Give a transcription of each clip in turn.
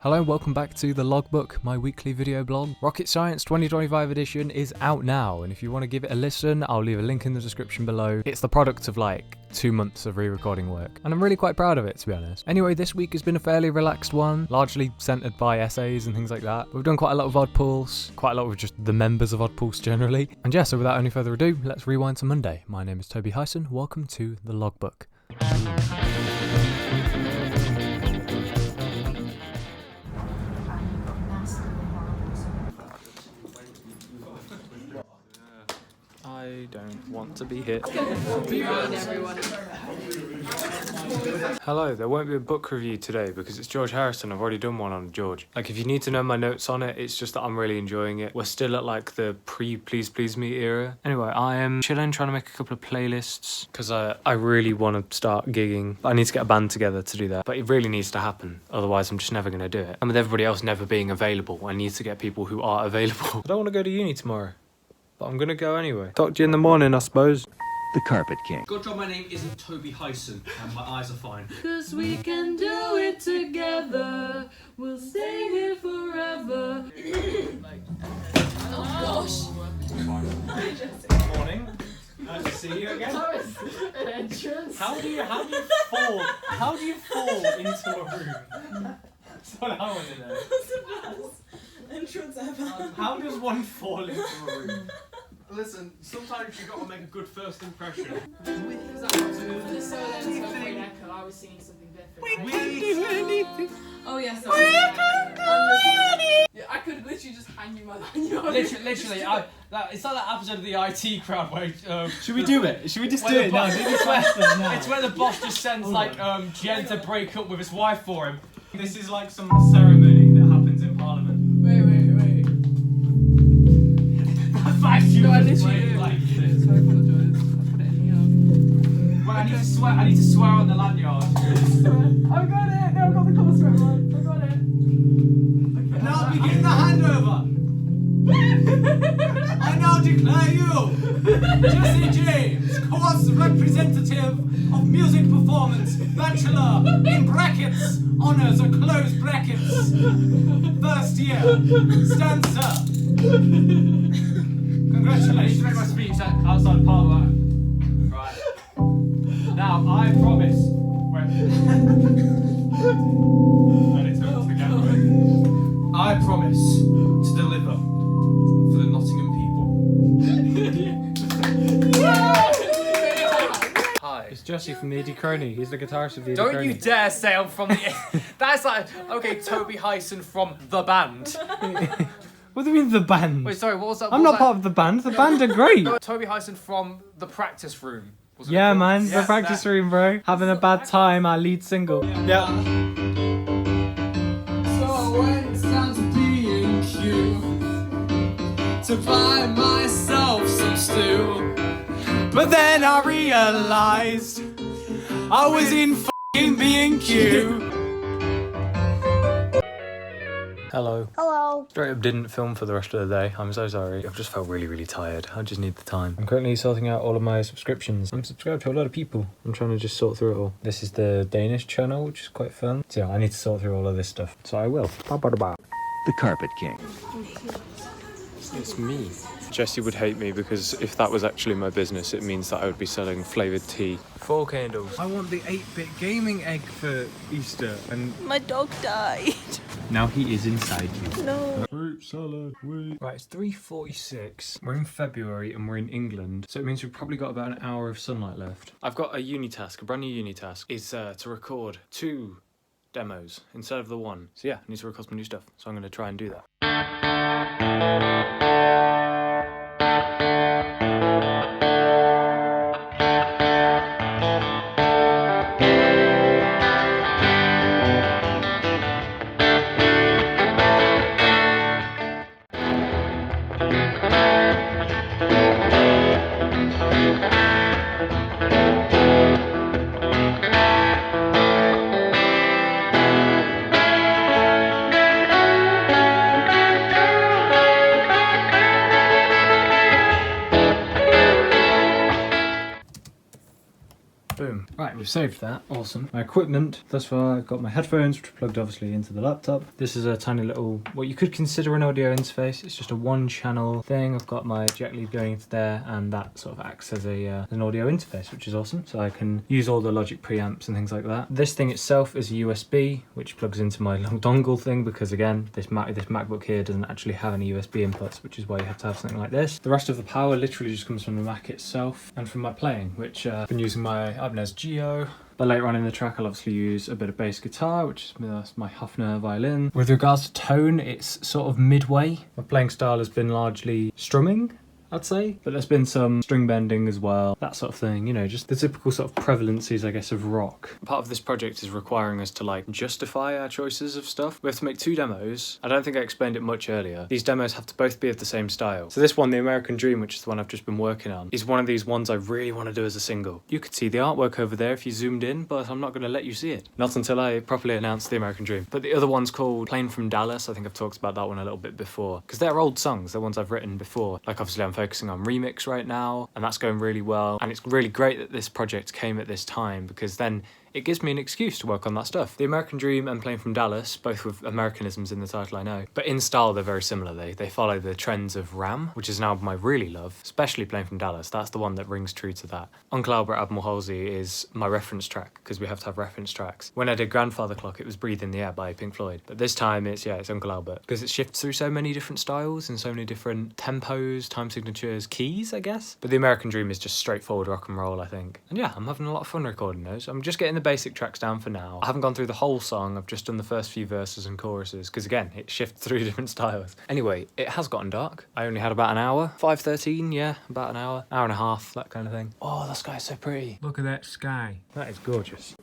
Hello and welcome back to the Logbook, my weekly video blog. Rocket Science 2025 edition is out now, and if you want to give it a listen, I'll leave a link in the description below. It's the product of like 2 months of re-recording work, and I'm really quite proud of it, to be honest. Anyway, this week has been a fairly relaxed one, largely centered by essays and things like that. We've done quite a lot of Odd Pulse, quite a lot with just the members of Odd Pulse generally. And yeah, so without any further ado, let's rewind to Monday. My name is Toby Hyson, welcome to the Logbook. I don't want to be hit. Hello, there won't be a book review today because it's George Harrison. I've already done one on George. Like, if you need to know my notes on it, it's just that I'm really enjoying it. We're still at like the pre-Please Please Me era. Anyway, I am chilling, trying to make a couple of playlists because I really want to start gigging. I need to get a band together to do that, but it really needs to happen. Otherwise, I'm just never going to do it. And with everybody else never being available, I need to get people who are available. I don't want to go to uni tomorrow, but I'm gonna go anyway. Talk to you in the morning, I suppose. The Carpet King. Good job my name isn't Toby Hyson and my eyes are fine. Cause we can do it together. We'll stay here forever. Oh gosh. Morning. Nice to see you again. An entrance. How do you fall? How do you fall into a room? That's what I want to know. Entrance ever. How does one fall into a room? Listen, sometimes you gotta make a good first impression. For the solo into a free echo, I was singing something different. We can do anything. Oh yeah, sorry. We can do anything. Yeah, I could literally just hang you my Literally, it's like that episode of the IT crowd where Should we do it? Should we just do where it the now? boss- Do this question now. it's where the boss just sends like Jen to break up with his wife for him. This is like some ceremony that happens in Parliament. Wait. No, I literally like so this. I apologise. I put it in here. Wait, I need to swear on the lanyard. I got it! No, I got the colour sweat right. I got it. Okay, Now begin the handover. I now declare you Jesse James, course representative of music performance, bachelor in brackets, honours or closed brackets, first year, stanza. I need to make Congratulations. my speech outside Parliament. Right. Now, I promise. Wait. I need to get right. I promise to deliver for the Nottingham people. Hi. It's Jesse from the Eddie Crony. He's the guitarist of the Eddie Don't Crony. you dare say I'm from the. That's like, okay, Toby Hyson from the band. What do you mean the band? Wait, sorry, what was that? I'm not part of the band. The band are great. No, Toby Hyson from the practice room. Was it Yeah, called? man. Yeah, The practice that. room, bro. Having a bad time. Our lead single. Yeah. So when it's time to be in queue to buy myself some stew, But then I realised I was in f***ing B&Q. Hello. Hello. Straight up didn't film for the rest of the day. I'm so sorry. I've just felt really tired. I just need the time. I'm currently sorting out all of my subscriptions. I'm subscribed to a lot of people. I'm trying to just sort through it all. This is the Danish channel, which is quite fun. So yeah, I need to sort through all of this stuff. So I will. The Carpet King. It's me. Jesse would hate me because if that was actually my business, it means that I would be selling flavoured tea. 4 candles. I want the 8-bit gaming egg for Easter, and My dog died. now he is inside you. No. Fruit salad, wait. Right, it's 3:46. We're in February and we're in England, so it means we've probably got about an hour of sunlight left. I've got a uni task, a brand new uni task, is to record 2 demos instead of the 1. So yeah, I need to record some new stuff, so I'm going to try and do that. we've saved that. Awesome. My equipment, thus far I've got my headphones, which are plugged obviously into the laptop. This is a tiny little, what you could consider an audio interface. It's just a one channel thing. I've got my jack lead going into there, and that sort of acts as an audio interface, which is awesome. So I can use all the Logic preamps and things like that. This thing itself is a USB, which plugs into my long dongle thing, because again, this MacBook here doesn't actually have any USB inputs, which is why you have to have something like this. The rest of the power literally just comes from the Mac itself and from my playing, which I've been using my Ibanez Geo. But later on in the track, I'll obviously use a bit of bass guitar, which is my Hofner violin. With regards to tone, it's sort of midway. My playing style has been largely strumming, I'd say, but there's been some string bending as well, that sort of thing, you know, just the typical sort of prevalencies, I guess, of rock. Part of this project is requiring us to like justify our choices of stuff. We have to make 2 demos. I don't think I explained it much earlier. These demos have to both be of the same style. So this one, The American Dream, which is the one I've just been working on, is one of these ones I really want to do as a single. You could see the artwork over there if you zoomed in, but I'm not going to let you see it. Not until I properly announce The American Dream. But the other one's called Plane from Dallas. I think I've talked about that one a little bit before, because they're old songs. They're ones I've written before. Like obviously I'm focusing on remix right now, and that's going really well, and it's really great that this project came at this time, because then it gives me an excuse to work on that stuff. The American Dream and Plane from Dallas, both with Americanisms in the title, I know, but in style they're very similar. They follow the trends of Ram, which is an album I really love, especially Plane from Dallas. That's the one that rings true to that. Uncle Albert Admiral Halsey is my reference track, because we have to have reference tracks. When I did Grandfather Clock, it was Breathe in the Air by Pink Floyd, but this time it's Uncle Albert, because it shifts through so many different styles and so many different tempos, time signatures, keys, I guess. But The American Dream is just straightforward rock and roll, I think. And yeah, I'm having a lot of fun recording those. I'm just getting the basic tracks down for now. I haven't gone through the whole song, I've just done the first few verses and choruses, because again, it shifts through different styles. Anyway, it has gotten dark. I only had about an hour. 5:13, yeah, about an hour and a half, that kind of thing. Oh, the sky's so pretty. Look at that sky. That is gorgeous.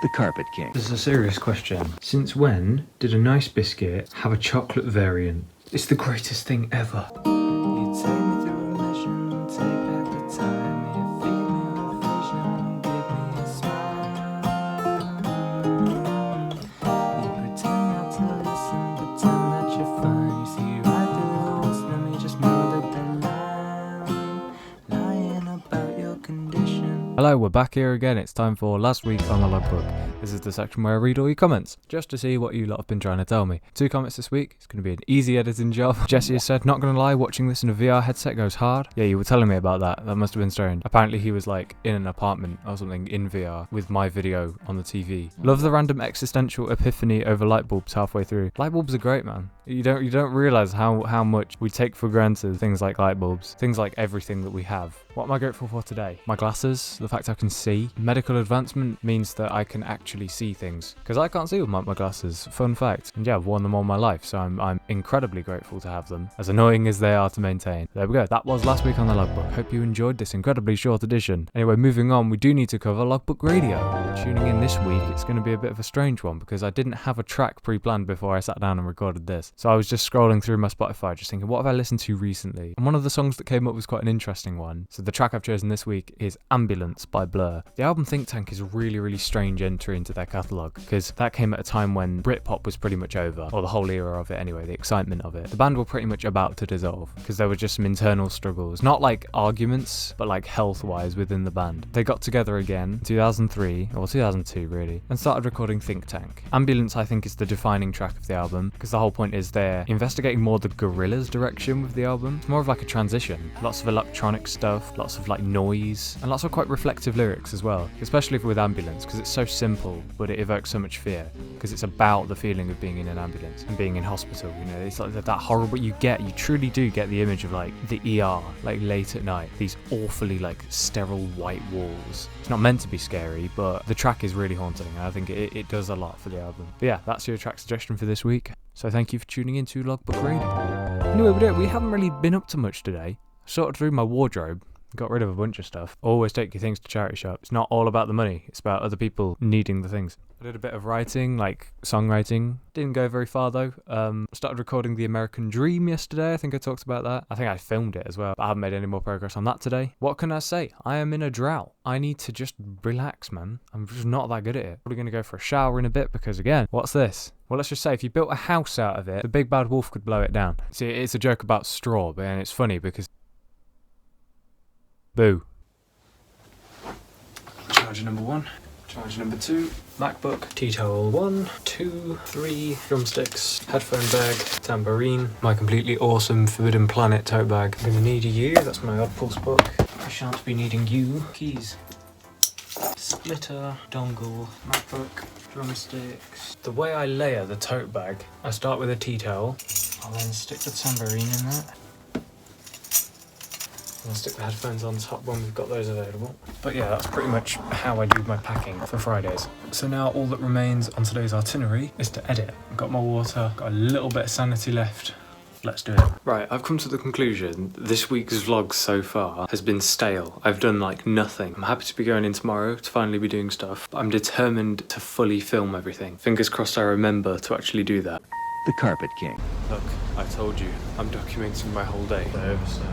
The Carpet King. This is a serious question. Since when did a nice biscuit have a chocolate variant? It's the greatest thing ever. You take me through a mission, take back the time, you feed me with vision, give me a smile. You pretend not to listen, pretend that you're fine. You see right through the wisdom, you just know that they're lying about your condition. Hello, we're back here again. It's time for Last Week on the Logbook. This is the section where I read all your comments, just to see what you lot have been trying to tell me. 2 comments this week. It's going to be an easy editing job. Jesse has said, not going to lie, watching this in a VR headset goes hard. Yeah, you were telling me about that. That must have been strange. Apparently he was like in an apartment or something in VR with my video on the TV. Love the random existential epiphany over light bulbs halfway through. Light bulbs are great, man. You don't realize how much we take for granted things like light bulbs, things like everything that we have. What am I grateful for today? My glasses, the fact I can see. Medical advancement means that I can actually see things, because I can't see with my glasses. Fun fact. And yeah, I've worn them all my life, so I'm incredibly grateful to have them, as annoying as they are to maintain. There we go. That was Last Week on the Logbook. Hope you enjoyed this incredibly short edition. Anyway, moving on, we do need to cover Logbook Radio. Tuning in this week, it's going to be a bit of a strange one, because I didn't have a track pre-planned before I sat down and recorded this. So I was just scrolling through my Spotify, just thinking, what have I listened to recently? And one of the songs that came up was quite an interesting one. So the track I've chosen this week is Ambulance by Blur. The album Think Tank is a really strange entry into their catalogue, because that came at a time when Britpop was pretty much over, or the whole era of it anyway, the excitement of it. The band were pretty much about to dissolve, because there were just some internal struggles, not like arguments, but like health-wise within the band. They got together again in 2003, or 2002 really, and started recording Think Tank. Ambulance, I think, is the defining track of the album, because the whole point is they're investigating more the Gorillaz direction with the album. It's more of like a transition. Lots of electronic stuff, lots of like noise, and lots of quite reflective lyrics as well, especially with Ambulance, because it's so simple, but it evokes so much fear, because it's about the feeling of being in an ambulance and being in hospital. You know, it's like that horrible, you truly do get the image of like the ER, like late at night, these awfully like sterile white walls. It's not meant to be scary, but the track is really haunting, and I think it does a lot for the album. But yeah, that's your track suggestion for this week. So thank you for tuning in to Logbook Radio. Anyway, we haven't really been up to much today. I sorted through my wardrobe, got rid of a bunch of stuff. Always take your things to charity shop. It's not all about the money, it's about other people needing the things. I did a bit of writing, like songwriting. Didn't go very far though. Started recording The American Dream yesterday. I think I talked about that. I think I filmed it as well, but I haven't made any more progress on that today. What can I say? I am in a drought. I need to just relax, man. I'm just not that good at it. Probably going to go for a shower in a bit, because again, what's this? Well, let's just say if you built a house out of it, the big bad wolf could blow it down. See, it's a joke about straw, but it's funny because... Boo. Charger number 1. Charge number 2, MacBook, tea towel 1, 2, 3, drumsticks, headphone bag, tambourine, my completely awesome Forbidden Planet tote bag. I'm gonna need you, that's my Odd Pulse book. I shan't be needing you. Keys. Splitter, dongle, MacBook, drumsticks. The way I layer the tote bag, I start with a tea towel. I'll then stick the tambourine in that. I'll stick the headphones on top when we've got those available. But yeah, that's pretty much how I do my packing for Fridays. So now all that remains on today's itinerary is to edit. I've got my water, got a little bit of sanity left. Let's do it. Right, I've come to the conclusion this week's vlog so far has been stale. I've done like nothing. I'm happy to be going in tomorrow to finally be doing stuff. I'm determined to fully film everything. Fingers crossed I remember to actually do that. The Carpet King. Look, I told you, I'm documenting my whole day. I overslept.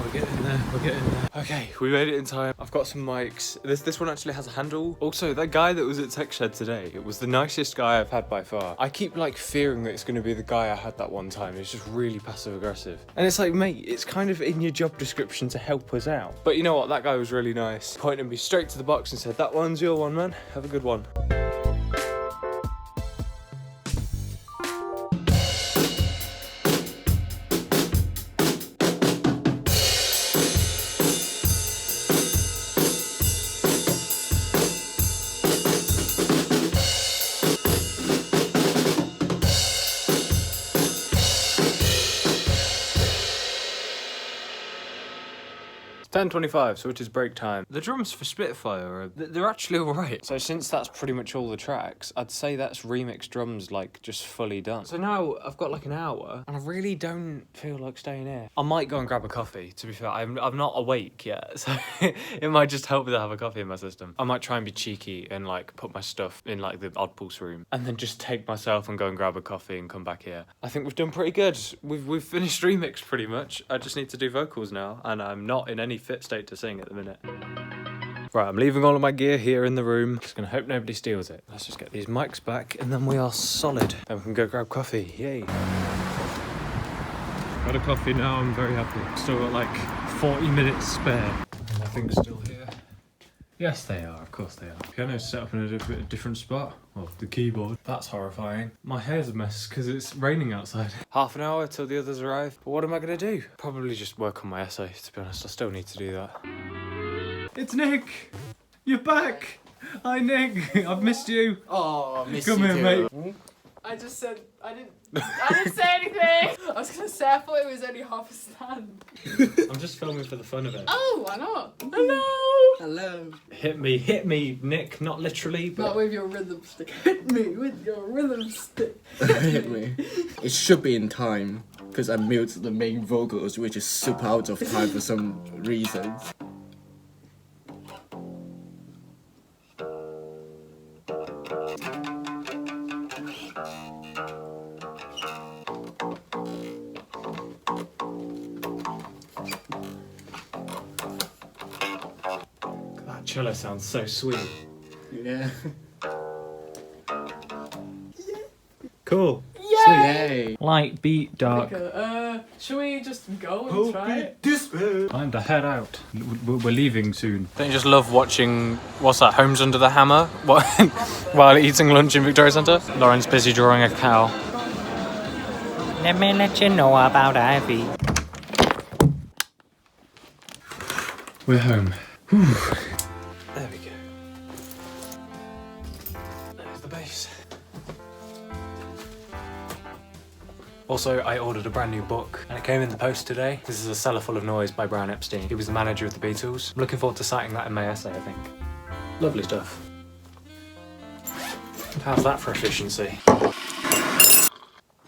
We're getting there, we're getting there. Okay, we made it in time. I've got some mics. This one actually has a handle. Also, that guy that was at Tech Shed today, it was the nicest guy I've had by far. I keep like fearing that it's gonna be the guy I had that one time. It's just really passive aggressive. And it's like, mate, it's kind of in your job description to help us out. But you know what, that guy was really nice. Pointed me straight to the box and said, that one's your one, man. Have a good one. 10:25, so it is break time. The drums for Spitfire, they're actually alright. So since that's pretty much all the tracks, I'd say that's remix drums like just fully done. So now I've got like an hour and I really don't feel like staying here. I might go and grab a coffee, to be fair. I'm not awake yet, so it might just help to have a coffee in my system. I might try and be cheeky and like put my stuff in like the Odd Pulse room and then just take myself and go and grab a coffee and come back here. I think we've done pretty good. We've finished remix pretty much. I just need to do vocals now and I'm not in any fit state to sing at the minute. Right, I'm leaving all of my gear here in the room. Just gonna hope nobody steals it. Let's just get these mics back and then we are solid. Then we can go grab coffee, yay. Got a coffee now, I'm very happy. Still got like 40 minutes spare. And I think still here. Yes, they are, of course they are. Piano's set up in a different spot. Well, the keyboard. That's horrifying. My hair's a mess because it's raining outside. Half an hour till the others arrive. But what am I gonna do? Probably just work on my essay, to be honest. I still need to do that. It's Nick! You're back! Hi, Nick. I've missed you. Oh, I missed Come you here, too. mate. I just said, I didn't say anything! I was gonna say, I thought it was only half a stand. I'm just filming for the fun of it. Oh, why not? Hello! Hello. Hit me, Nick. Not literally, but... Not with your rhythm stick. Hit me with your rhythm stick. Hit me. It should be in time, because I muted the main vocals, which is super out of time for some reasons. That cello sounds so sweet. Yeah. Cool. Yay! Light, beat, dark. Okay, should we just go and try it? Time to head out. We're leaving soon. Don't you just love watching, what's that, Homes Under the Hammer? What? While eating lunch in Victoria Centre? Lauren's busy drawing a cow. Let me let you know about Ivy. We're home. Whew. There we go. There's the base. Also, I ordered a brand new book and it came in the post today. This is A Cellar Full of Noise by Brian Epstein. He was the manager of the Beatles. I'm looking forward to citing that in my essay, I think. Lovely stuff. How's that for efficiency?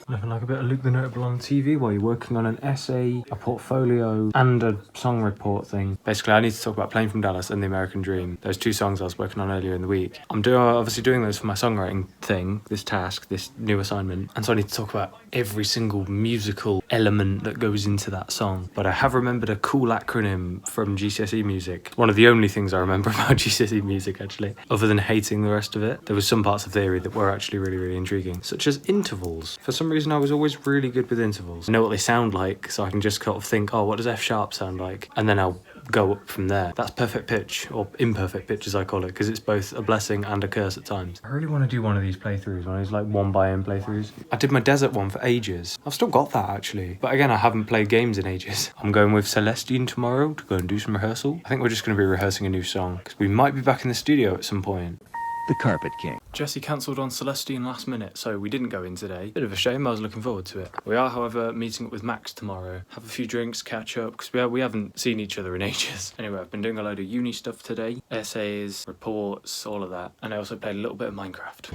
Nothing like a bit of Luke the Notable on TV while you're working on an essay, a portfolio, and a song report thing. Basically, I need to talk about Plane from Dallas and The American Dream. Those two songs I was working on earlier in the week. I'm obviously doing those for my songwriting thing, this task, this new assignment. And so I need to talk about every single musical element that goes into that song. But I have remembered a cool acronym from GCSE music. One of the only things I remember about GCSE music, actually. Other than hating the rest of it, there was some parts of theory that were actually really, really intriguing. Such as intervals. For some reason, I was always really good with intervals. I know what they sound like, so I can just kind of think, oh, what does F sharp sound like? And then I'll go up from there. That's perfect pitch, or imperfect pitch as I call it, because it's both a blessing and a curse at times. I really want to do one of these playthroughs, one of these like 1x1 playthroughs. I did my desert one for ages. I've still got that actually, but again, I haven't played games in ages. I'm going with Celestine tomorrow to go and do some rehearsal. I think we're just going to be rehearsing a new song, because we might be back in the studio at some point. The Carpet King. Jesse cancelled on Celestine last minute, so we didn't go in today. Bit of a shame, I was looking forward to it. We are, however, meeting up with Max tomorrow. Have a few drinks, catch up, because we haven't seen each other in ages. Anyway, I've been doing a load of uni stuff today. Essays, reports, all of that. And I also played a little bit of Minecraft.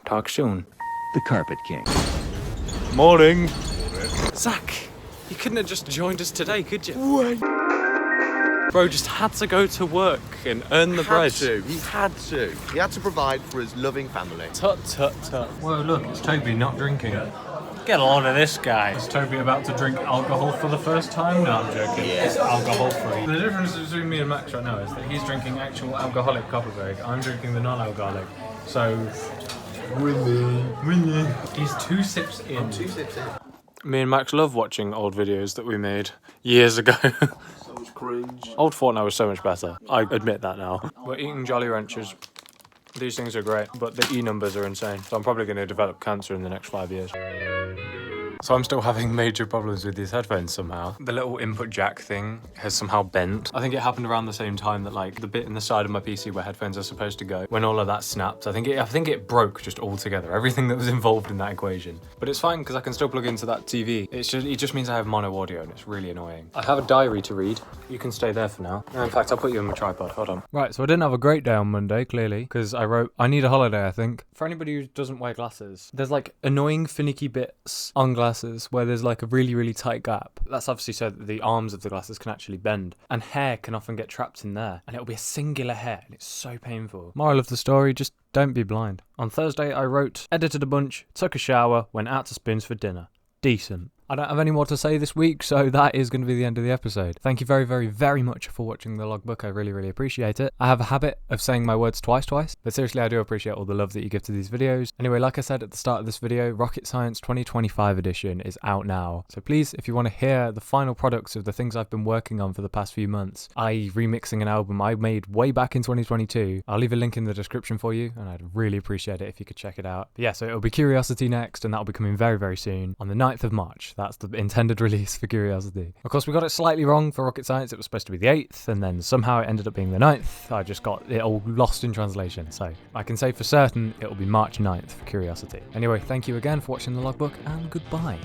Talk soon. The Carpet King. Morning. Zach, you couldn't have just joined us today, could you? Bro just had to go to work and earn the bread. He had to. He had to provide for his loving family. Tut tut tut. Whoa, look, it's Toby not drinking. Get a load of this guy. Is Toby about to drink alcohol for the first time? No, I'm joking. Yeah. It's alcohol free. The difference between me and Max right now is that he's drinking actual alcoholic Copperberg. I'm drinking the non-alcoholic. So, winning. He's 2 sips in. I'm 2 sips in. Me and Max love watching old videos that we made years ago. So much cringe. Old Fortnite was so much better. I admit that now. We're eating Jolly Ranchers. These things are great, but the E numbers are insane. So I'm probably going to develop cancer in the next 5 years. So I'm still having major problems with these headphones somehow. The little input jack thing has somehow bent. I think it happened around the same time that like the bit in the side of my PC where headphones are supposed to go, when all of that snapped, I think it broke just altogether. Everything that was involved in that equation. But it's fine because I can still plug into that TV. It just means I have mono audio and it's really annoying. I have a diary to read. You can stay there for now. No, in fact, I'll put you on my tripod. Hold on. Right, so I didn't have a great day on Monday, clearly, because I wrote, I need a holiday, I think. For anybody who doesn't wear glasses, there's like annoying finicky bits on glasses where there's like a really, really tight gap. That's obviously so that the arms of the glasses can actually bend. And hair can often get trapped in there. And it'll be a singular hair, and it's so painful. Moral of the story, just don't be blind. On Thursday, I wrote, edited a bunch, took a shower, went out to Spoons for dinner. Decent. I don't have any more to say this week, so that is going to be the end of the episode. Thank you very, very, very much for watching the logbook. I really, really appreciate it. I have a habit of saying my words twice, but seriously, I do appreciate all the love that you give to these videos. Anyway, like I said at the start of this video, Rocket Science 2025 edition is out now. So please, if you want to hear the final products of the things I've been working on for the past few months, i.e. remixing an album I made way back in 2022, I'll leave a link in the description for you, and I'd really appreciate it if you could check it out. But yeah, so it'll be Curiosity next, and that'll be coming very, very soon on the 9th of March. That's the intended release for Curiosity. Of course, we got it slightly wrong for Rocket Science. It was supposed to be the 8th, and then somehow it ended up being the 9th. I just got it all lost in translation. So I can say for certain it will be March 9th for Curiosity. Anyway, thank you again for watching the logbook, and goodbye.